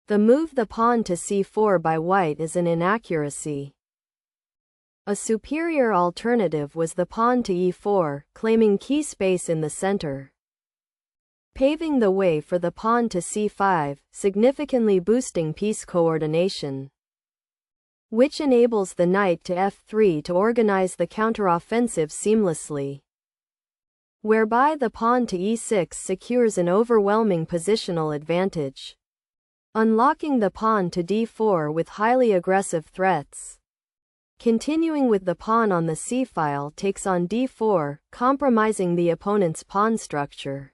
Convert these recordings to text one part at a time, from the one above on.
The move the pawn to c4 by white is an inaccuracy. A superior alternative was the pawn to e4, claiming key space in the center, paving the way for the pawn to c5, significantly boosting piece coordination, which enables the knight to f3 to organize the counteroffensive seamlessly, whereby the pawn to e6 secures an overwhelming positional advantage, unlocking the pawn to d4 with highly aggressive threats. Continuing with the pawn on the c-file takes on d4, compromising the opponent's pawn structure.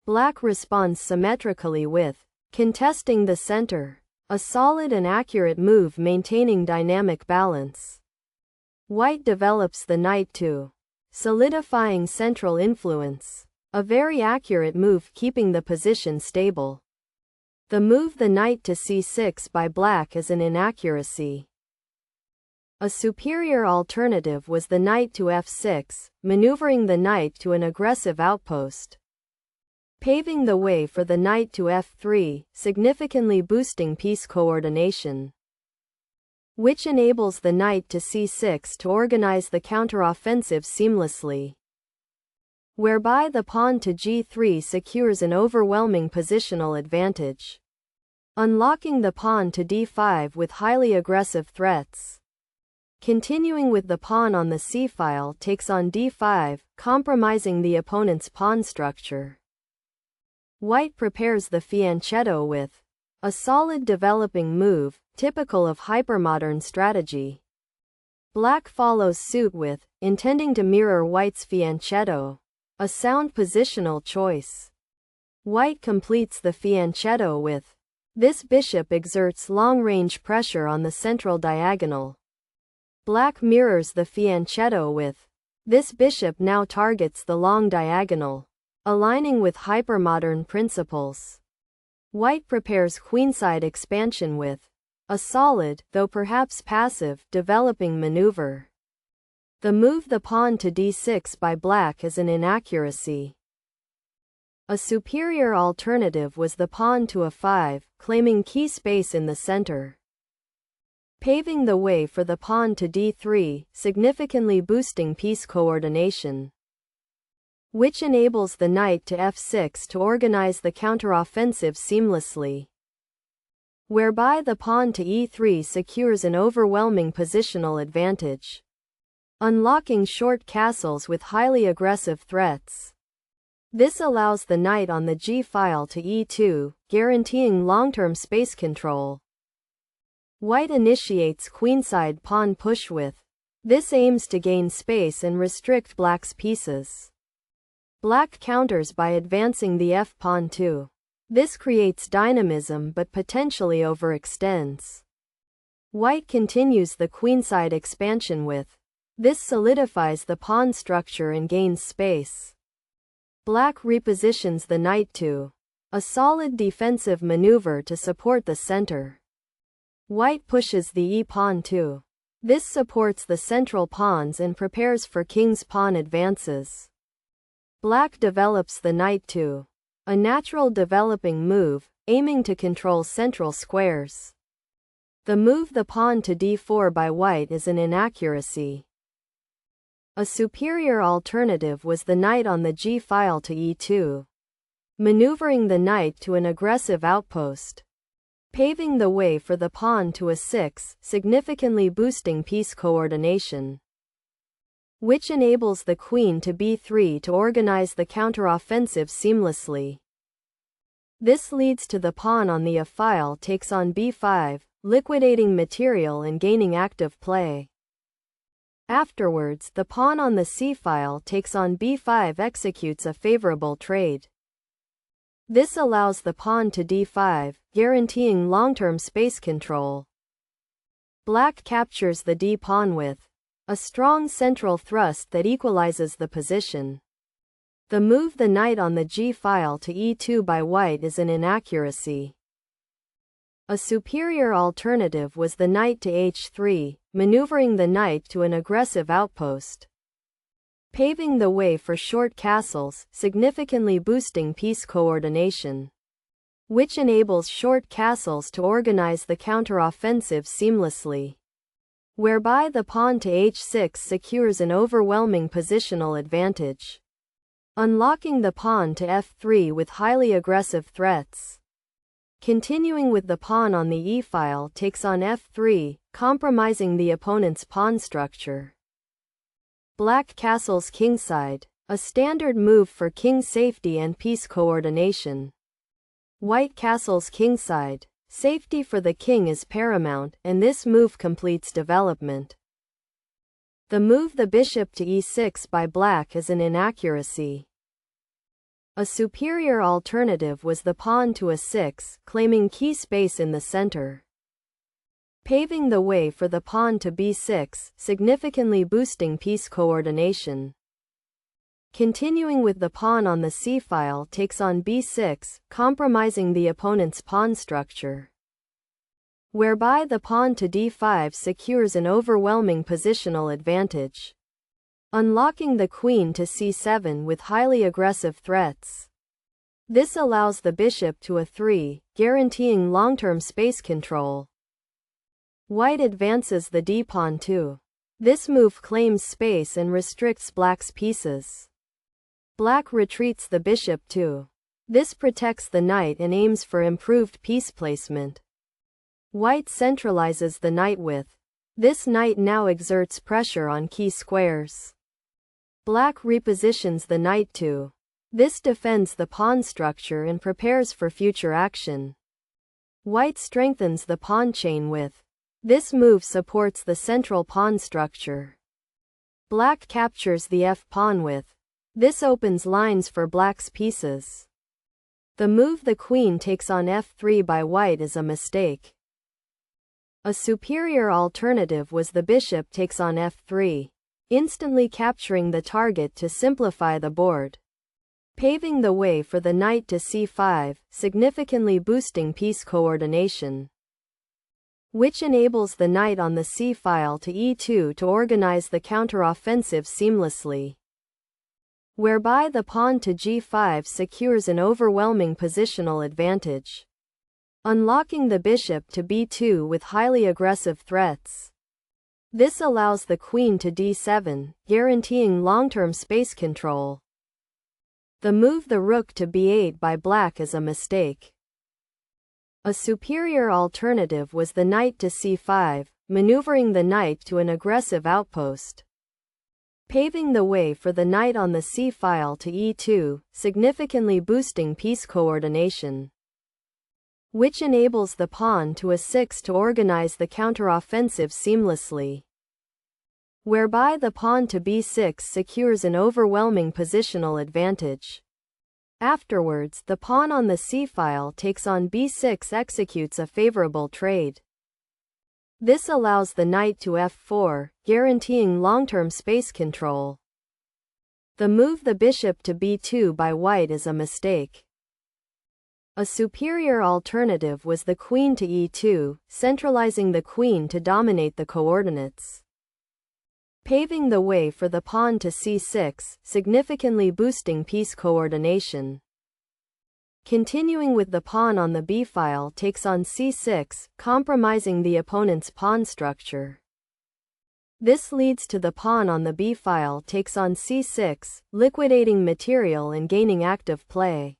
Black responds symmetrically with contesting the center, a solid and accurate move maintaining dynamic balance. White develops the knight to solidifying central influence, a very accurate move keeping the position stable. The move the knight to c6 by black is an inaccuracy. A superior alternative was the knight to f6, maneuvering the knight to an aggressive outpost, paving the way for the knight to f3, significantly boosting piece coordination, which enables the knight to c6 to organize the counteroffensive seamlessly, whereby the pawn to g3 secures an overwhelming positional advantage, unlocking the pawn to d5 with highly aggressive threats. Continuing with the pawn on the c-file takes on d5, compromising the opponent's pawn structure. White prepares the fianchetto with a solid developing move, typical of hypermodern strategy. Black follows suit with intending to mirror white's fianchetto, a sound positional choice. White completes the fianchetto with this bishop exerts long-range pressure on the central diagonal. Black mirrors the fianchetto with this bishop now targets the long diagonal, aligning with hypermodern principles. White prepares queenside expansion with a solid, though perhaps passive, developing maneuver. The move the pawn to d6 by black is an inaccuracy. A superior alternative was the pawn to a5, claiming key space in the center, paving the way for the pawn to d3, significantly boosting piece coordination, which enables the knight to f6 to organize the counteroffensive seamlessly, whereby the pawn to e3 secures an overwhelming positional advantage, unlocking short castles with highly aggressive threats. This allows the knight on the g-file to e2, guaranteeing long-term space control. White initiates queenside pawn push with this aims to gain space and restrict black's pieces. Black counters by advancing the f-pawn too. This creates dynamism but potentially overextends. White continues the queenside expansion with this solidifies the pawn structure and gains space. Black repositions the knight to a solid defensive maneuver to support the center. White pushes the e-pawn too. This supports the central pawns and prepares for king's pawn advances. Black develops the knight to a natural developing move, aiming to control central squares. The move the pawn to d4 by white is an inaccuracy. A superior alternative was the knight on the g-file to e2, maneuvering the knight to an aggressive outpost, paving the way for the pawn to a6, significantly boosting piece coordination, which enables the queen to b3 to organize the counteroffensive seamlessly. This leads to the pawn on the a-file takes on b5, liquidating material and gaining active play. Afterwards, the pawn on the c-file takes on b5 executes a favorable trade. This allows the pawn to d5, guaranteeing long-term space control. Black captures the d-pawn with a strong central thrust that equalizes the position. The move the knight on the g-file to e2 by white is an inaccuracy. A superior alternative was the knight to h3, maneuvering the knight to an aggressive outpost, paving the way for short castles, significantly boosting piece coordination. which enables short castles to organize the counteroffensive seamlessly, whereby the pawn to h6 secures an overwhelming positional advantage, unlocking the pawn to f3 with highly aggressive threats. Continuing with the pawn on the e-file takes on f3, compromising the opponent's pawn structure. Black castles kingside, a standard move for king safety and piece coordination. White castles kingside, safety for the king is paramount, and this move completes development. The move the bishop to e6 by black is an inaccuracy. A superior alternative was the pawn to a6, claiming key space in the center, paving the way for the pawn to b6, significantly boosting piece coordination. Continuing with the pawn on the c-file takes on b6, compromising the opponent's pawn structure, whereby the pawn to d5 secures an overwhelming positional advantage, unlocking the queen to c7 with highly aggressive threats. This allows the bishop to a3, guaranteeing long-term space control. White advances the d-pawn too. This move claims space and restricts black's pieces. Black retreats the bishop too. This protects the knight and aims for improved piece placement. White centralizes the knight with. This knight now exerts pressure on key squares. Black repositions the knight too. This defends the pawn structure and prepares for future action. White strengthens the pawn chain with. This move supports the central pawn structure. Black captures the f-pawn with. This opens lines for black's pieces. The move the queen takes on f3 by white is a mistake. A superior alternative was the bishop takes on f3, instantly capturing the target to simplify the board, paving the way for the knight to c5, significantly boosting piece coordination, which enables the knight on the c-file to e2 to organize the counteroffensive seamlessly, whereby the pawn to g5 secures an overwhelming positional advantage, unlocking the bishop to b2 with highly aggressive threats. This allows the queen to d7, guaranteeing long-term space control. The move the rook to b8 by black is a mistake. A superior alternative was the knight to c5, maneuvering the knight to an aggressive outpost, paving the way for the knight on the c-file to e2, significantly boosting piece coordination, which enables the pawn to a6 to organize the counteroffensive seamlessly, whereby the pawn to b6 secures an overwhelming positional advantage. Afterwards, the pawn on the c-file takes on b6 executes a favorable trade. This allows the knight to f4, guaranteeing long-term space control. The move the bishop to b2 by white is a mistake. A superior alternative was the queen to e2, centralizing the queen to dominate the coordinates, paving the way for the pawn to c6, significantly boosting piece coordination. Continuing with the pawn on the b-file takes on c6, compromising the opponent's pawn structure. This leads to the pawn on the b-file takes on c6, liquidating material and gaining active play.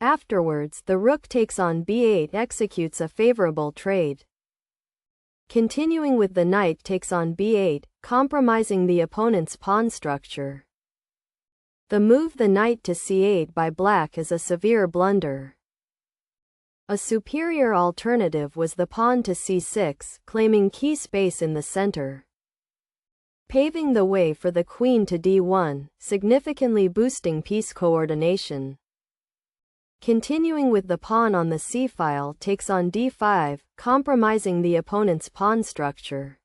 Afterwards, the rook takes on b8 executes a favorable trade. Continuing with the knight takes on b8, compromising the opponent's pawn structure. The move the knight to c8 by black is a severe blunder. A superior alternative was the pawn to c6, claiming key space in the center, paving the way for the queen to d1, significantly boosting piece coordination. Continuing with the pawn on the c-file takes on d5, compromising the opponent's pawn structure.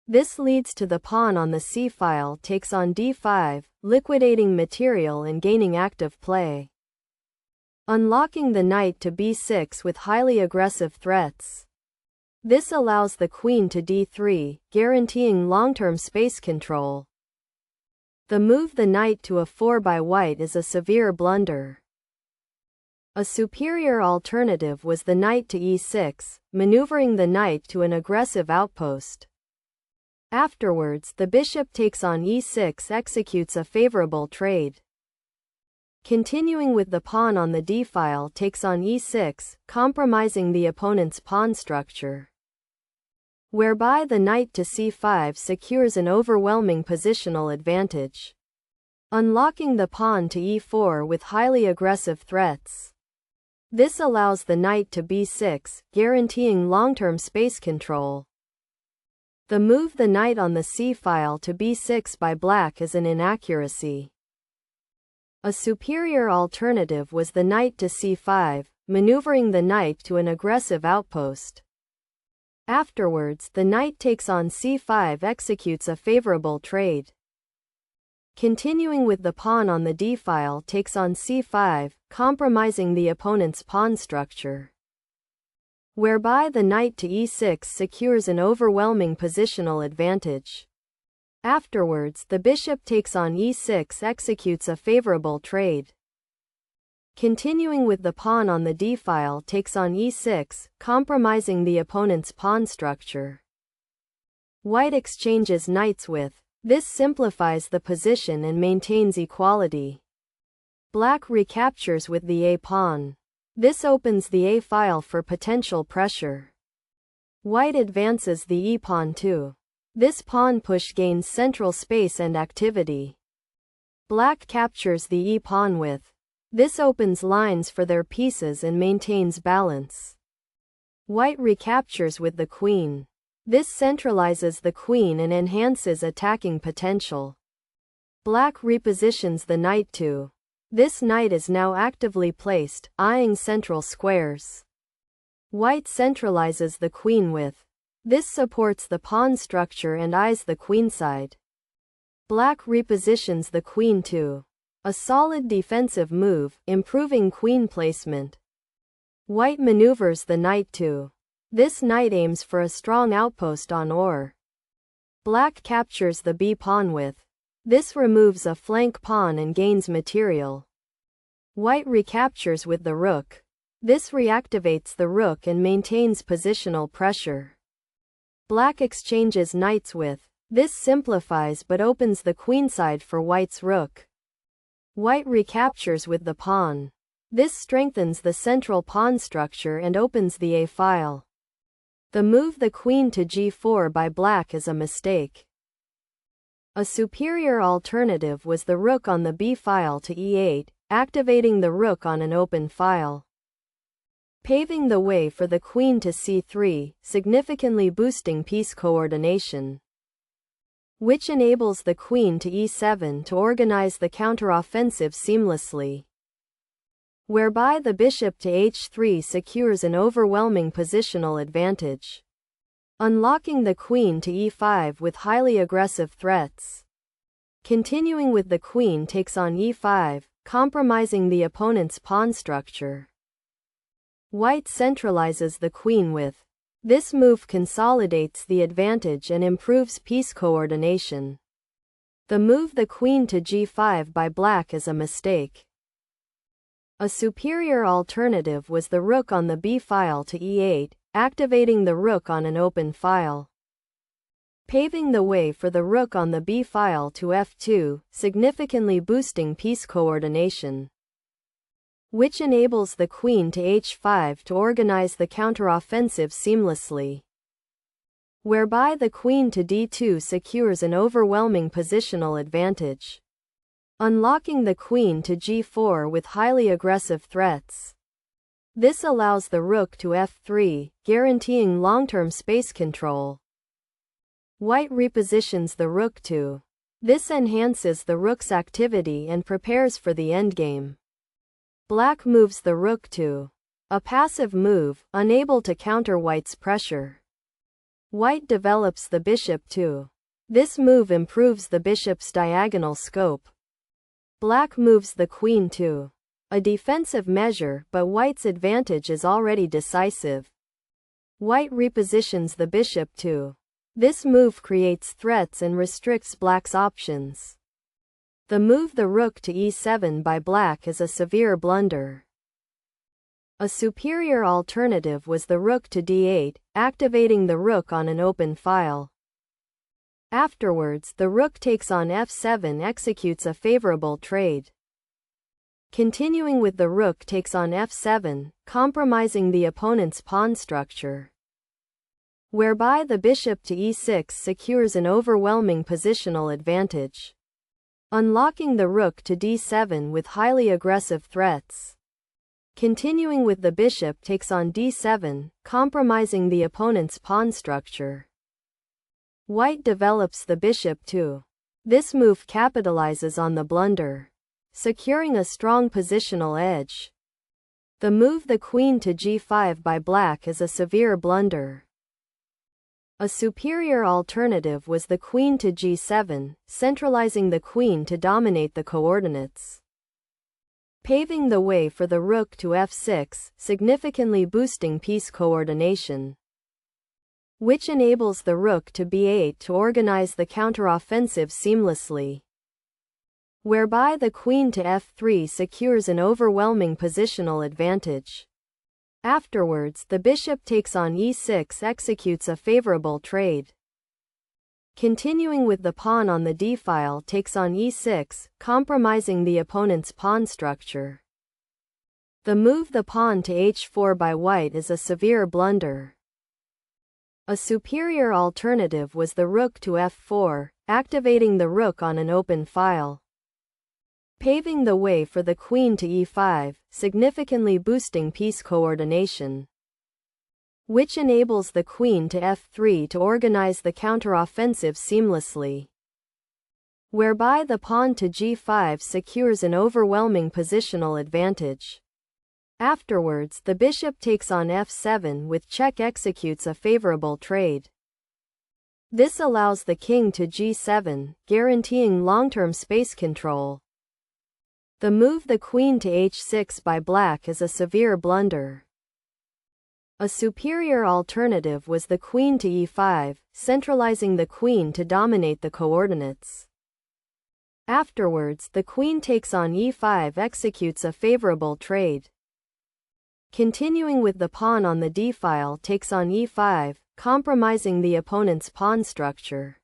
This leads to the pawn on the c-file takes on d5, liquidating material and gaining active play, unlocking the knight to b6 with highly aggressive threats. This allows the queen to d3, guaranteeing long-term space control. The move the knight to a4 by white is a severe blunder. A superior alternative was the knight to e6, maneuvering the knight to an aggressive outpost. Afterwards, the bishop takes on e6, executes a favorable trade. Continuing with the pawn on the d-file takes on e6, compromising the opponent's pawn structure, whereby the knight to c5 secures an overwhelming positional advantage, unlocking the pawn to e4 with highly aggressive threats. This allows the knight to b6, guaranteeing long-term space control. The move the knight on the c-file to b6 by black is an inaccuracy. A superior alternative was the knight to c5, maneuvering the knight to an aggressive outpost. Afterwards, the knight takes on c5, executes a favorable trade. Continuing with the pawn on the d-file takes on c5, compromising the opponent's pawn structure, whereby the knight to e6 secures an overwhelming positional advantage. Afterwards, the bishop takes on e6, executes a favorable trade. Continuing with the pawn on the d-file takes on e6, compromising the opponent's pawn structure. White exchanges knights with. This simplifies the position and maintains equality. Black recaptures with the a-pawn. This opens the a-file for potential pressure. White advances the e-pawn too. This pawn push gains central space and activity. Black captures the e-pawn with. This opens lines for their pieces and maintains balance. White recaptures with the queen. This centralizes the queen and enhances attacking potential. Black repositions the knight too. This knight is now actively placed, eyeing central squares. White centralizes the queen with. This supports the pawn structure and eyes the queenside. Black repositions the queen too. A solid defensive move, improving queen placement. White maneuvers the knight too. This knight aims for a strong outpost on or. Black captures the b-pawn with. This removes a flank pawn and gains material. White recaptures with the rook. This reactivates the rook and maintains positional pressure. Black exchanges knights with. This simplifies but opens the queenside for White's rook. White recaptures with the pawn. This strengthens the central pawn structure and opens the a-file. The move the queen to g4 by black is a mistake. A superior alternative was the rook on the b-file to e8, activating the rook on an open file, paving the way for the queen to c3, significantly boosting piece coordination, which enables the queen to e7 to organize the counteroffensive seamlessly, whereby the bishop to h3 secures an overwhelming positional advantage, unlocking the queen to e5 with highly aggressive threats. Continuing with the queen takes on e5, compromising the opponent's pawn structure. White centralizes the queen with. This move consolidates the advantage and improves piece coordination. The move the queen to g5 by black is a mistake. A superior alternative was the rook on the b-file to e8, activating the rook on an open file, paving the way for the rook on the b-file to f2, significantly boosting piece coordination, which enables the queen to h5 to organize the counteroffensive seamlessly, whereby the queen to d2 secures an overwhelming positional advantage, unlocking the queen to g4 with highly aggressive threats. This allows the rook to f3, guaranteeing long-term space control. White repositions the rook too. This enhances the rook's activity and prepares for the endgame. Black moves the rook too. A passive move, unable to counter White's pressure. White develops the bishop too. This move improves the bishop's diagonal scope. Black moves the queen too. A defensive measure, but White's advantage is already decisive. White repositions the bishop too. This move creates threats and restricts Black's options. The move the rook to e7 by Black is a severe blunder. A superior alternative was the rook to d8, activating the rook on an open file. Afterwards, the rook takes on f7, executes a favorable trade. Continuing with the rook takes on f7, compromising the opponent's pawn structure, whereby the bishop to e6 secures an overwhelming positional advantage, unlocking the rook to d7 with highly aggressive threats. Continuing with the bishop takes on d7, compromising the opponent's pawn structure. White develops the bishop too. This move capitalizes on the blunder, securing a strong positional edge. The move the queen to g5 by black is a severe blunder. A superior alternative was the queen to g7, centralizing the queen to dominate the coordinates, paving the way for the rook to f6, significantly boosting piece coordination, which enables the rook to b8 to organize the counteroffensive seamlessly, whereby the queen to f3 secures an overwhelming positional advantage. Afterwards, the bishop takes on e6, executes a favorable trade. Continuing with the pawn on the d-file takes on e6, compromising the opponent's pawn structure. The move the pawn to h4 by white is a severe blunder. A superior alternative was the rook to f4, activating the rook on an open file, paving the way for the queen to e5, significantly boosting piece coordination, which enables the queen to f3 to organize the counteroffensive seamlessly, whereby the pawn to g5 secures an overwhelming positional advantage. Afterwards, the bishop takes on f7 with check, executes a favorable trade. This allows the king to g7, guaranteeing long-term space control. The move the queen to h6 by black is a severe blunder. A superior alternative was the queen to e5, centralizing the queen to dominate the coordinates. Afterwards, the queen takes on e5, executes a favorable trade. Continuing with the pawn on the d-file takes on e5, compromising the opponent's pawn structure,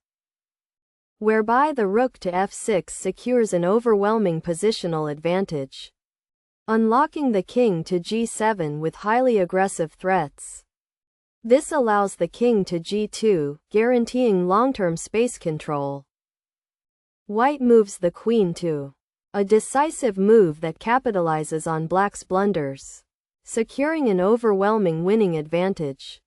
whereby the rook to f6 secures an overwhelming positional advantage, unlocking the king to g7 with highly aggressive threats. This allows the king to g2, guaranteeing long-term space control. White moves the queen to a decisive move that capitalizes on black's blunders, securing an overwhelming winning advantage.